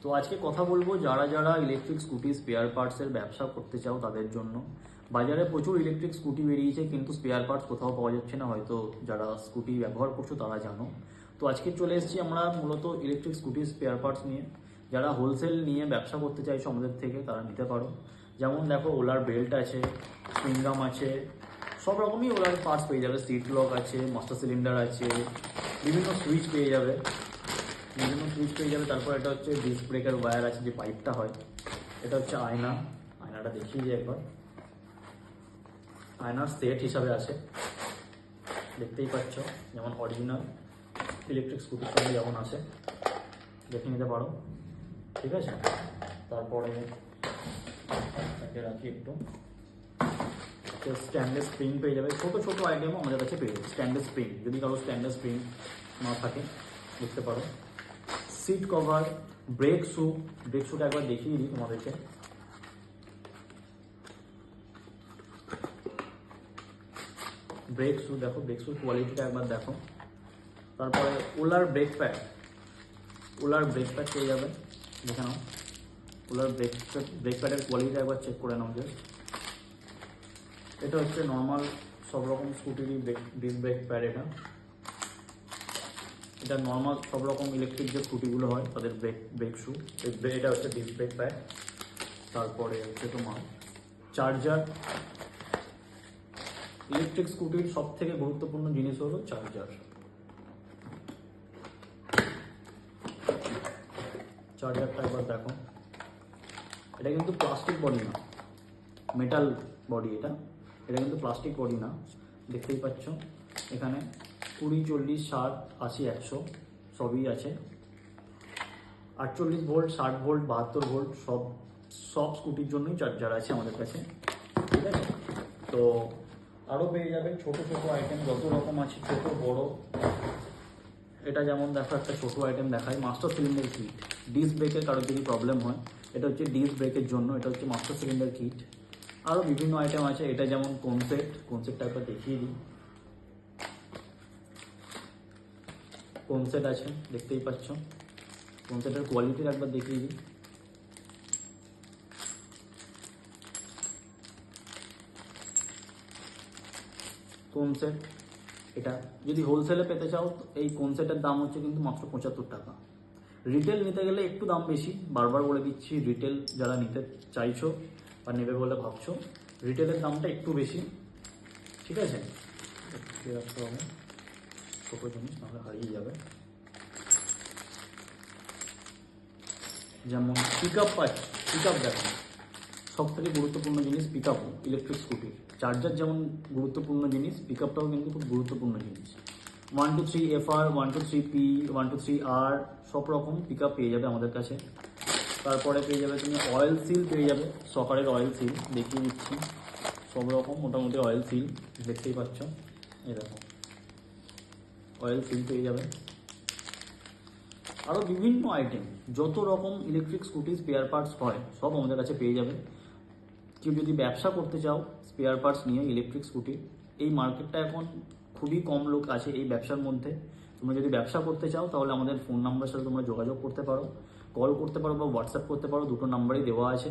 তো আজকে কথা বলবো যারা যারা ইলেকট্রিক স্কুটি স্পেয়ার পার্টসের ব্যবসা করতে চাও তাদের জন্য। বাজারে প্রচুর ইলেকট্রিক স্কুটি বেরিয়েছে, কিন্তু স্পেয়ার পার্টস কোথাও পাওয়া যাচ্ছে না, হয়তো যারা স্কুটি ব্যবহার করছো তারা জানো। তো আজকে চলে এসেছি আমরা মূলত ইলেকট্রিক স্কুটি স্পেয়ার পার্টস নিয়ে। যারা হোলসেল নিয়ে ব্যবসা করতে চাইছো আমাদের থেকে তারা নিতে পারো। যেমন দেখো, ওলার বেল্ট আছে, স্প্রিংগাম আছে, সব রকমই ওলার পার্টস পেয়ে যাবে। সিট লক আছে, মাস্টার সিলিন্ডার আছে, বিভিন্ন সুইচ পেয়ে যাবে। তারপর এটা হচ্ছে ডিস্ক ব্রেকের ওয়্যার আছে, যে পাইপটা হয়। এটা হচ্ছে আয়নাটা দেখিয়ে যে একবার। আয়নার সেট হিসাবে আছে, দেখতেই পাচ্ছ, যেমন অরিজিনাল ইলেকট্রিক স্কুটির সঙ্গে যেমন আছে, দেখে নিতে পারো। ঠিক আছে, তারপরে এটাকে রাখি একটু। স্ট্যান্ডার্ড স্প্রিং পেয়ে যাবে, ছোটো ছোটো আইটেমও আমাদের কাছে পেয়ে যাবে। স্ট্যান্ডার্ড স্প্রিং, যদি কারো স্ট্যান্ডার্ড স্প্রিং না থাকে দেখতে পারো। সিট কভার, ব্রেক শুটা একবার দেখিয়ে দিই তোমাদেরকে। ব্রেক শু দেখো, ব্রেক শুর কোয়ালিটিটা একবার দেখো। তারপরে ওলার ব্রেক প্যাড পেয়ে যাবে, দেখে নাও। ওলার ব্রেক প্যাডের কোয়ালিটিটা একবার চেক করে নাও। এটা হচ্ছে নর্মাল সব রকম স্কুটিরই ডিস্ক ব্রেক প্যাড। এটা নর্মাল সব রকম ইলেকট্রিক যে স্কুটিগুলো হয় তাদের ব্রেক শু। এটা হচ্ছে ডিস্ক ব্রেক প্যাড। তারপরে হচ্ছে তোমার চার্জার। ইলেকট্রিক স্কুটির সব থেকে গুরুত্বপূর্ণ জিনিস হলো চার্জারটা একবার দেখো। এটা কিন্তু প্লাস্টিক বডি না, মেটাল বডি। এটা কিন্তু প্লাস্টিক বডি না, দেখতেই পাচ্ছ। এখানে 20, 40, 60, 80, 100 সবই আছে। 48 ভোল্ট, 60 ভোল্ট, 72 ভোল্ট সব স্কুটির জন্যই চার্জার আছে আমাদের কাছে। ঠিক আছে, তো আরও পেয়ে যাবে ছোটো ছোটো আইটেম, যত রকম আছে, ছোট বড়। এটা যেমন দেখো, একটা ছোটো আইটেম দেখায়, মাস্টার সিলিন্ডার কিট। ডিস্ক ব্রেকের কারো যদি প্রবলেম হয়, এটা হচ্ছে ডিস্ক ব্রেকের জন্য, এটা হচ্ছে মাস্টার সিলিন্ডার কিট। আরও বিভিন্ন আইটেম আছে। এটা যেমন কনসেপ্টটা একবার দেখিয়ে দিই। কনসেপ্ট আছে, দেখতেই পাচ্ছ। কনসেপ্টের কোয়ালিটির একবার দেখিয়ে দিই। কনসেপ্ট এটা যদি হোলসেলে পেতে চাও, এই কনসেপ্টের দাম হচ্ছে কিন্তু মাত্র 75 টাকা। রিটেল নিতে গেলে একটু দাম বেশি, বারবার বলে দিচ্ছি। রিটেল যারা নিতে চাইছো বা নেবে বলে ভাবছো, রিটেলের দামটা একটু বেশি। ঠিক আছে, রাখতে হবে, ছোটো জিনিস নাহলে হারিয়ে যাবে। যেমন পিক আপ দেখো, সব থেকে গুরুত্বপূর্ণ জিনিস পিক আপ ইলেকট্রিক স্কুটির। চার্জার যেমন গুরুত্বপূর্ণ জিনিস, পিক আপটাও কিন্তু খুব গুরুত্বপূর্ণ জিনিস। 1 2 3 FR, 1 2 3 P, 1 2 3 R সব রকম পিক আপ পেয়ে যাবে আমাদের কাছে। তারপরে পেয়ে যাবে তুমি অয়েল সিল পেয়ে যাবে, সকারের অয়েল সিল দেখিয়ে দিচ্ছি। সব রকম মোটামুটি অয়েল সিল দেখতেই পাচ্ছ, এই দেখো অয়েল সিল পেয়ে যাবে। আরও বিভিন্ন আইটেম, যত রকম ইলেকট্রিক স্কুটি স্পেয়ার পার্টস হয় সব আমাদের কাছে পেয়ে যাবে। কেউ যদি ব্যবসা করতে চাও স্পেয়ার পার্টস নিয়ে ইলেকট্রিক স্কুটি, এই মার্কেটটা এখন খুবই কম লোক আছে এই ব্যবসার মধ্যে। তোমরা যদি ব্যবসা করতে চাও তাহলে আমাদের ফোন নাম্বারের সাথে তোমরা যোগাযোগ করতে পারো, কল করতে পারো বা হোয়াটসঅ্যাপ করতে পারো, দুটো নাম্বারই দেওয়া আছে।